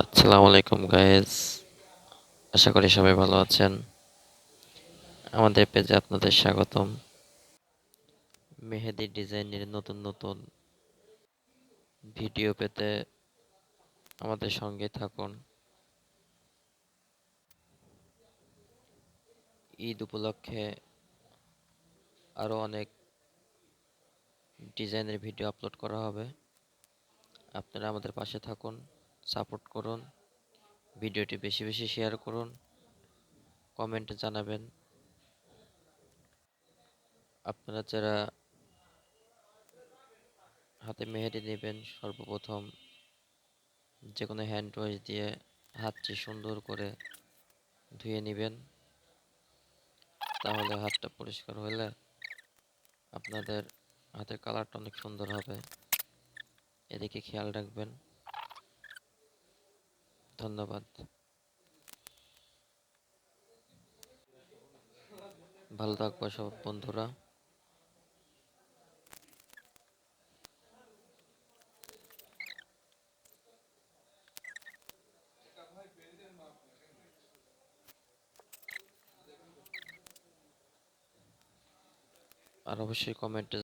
আসসালামু আলাইকুম গাইস, আশা করি সবাই ভালো আছেন। আমাদের পেজে আপনাদের স্বাগতম। মেহেদি ডিজাইনের নতুন নতুন ভিডিও পেতে আমাদের সঙ্গে থাকুন। ঈদ উপলক্ষে আরো অনেক ডিজাইনের ভিডিও আপলোড করা হবে। আপনারা আমাদের পাশে থাকুন, সাপোর্ট করুন, ভিডিওটি বেশি বেশি শেয়ার করুন, কমেন্টে জানাবেন আপনারা যারা হাতে মেহেদি নেবেন। সর্বপ্রথম যে কোনো হ্যান্ড ওয়াশ দিয়ে হাতটি সুন্দর করে ধুয়ে নেবেন, তাহলে হাতটা পরিষ্কার হলে আপনাদের হাতের কালারটা অনেক সুন্দর হবে। এদিকে খেয়াল রাখবেন। ধন্যবাদ। ভালো থাকবো সব বন্ধুরা। আর অবশ্যই কমেন্টে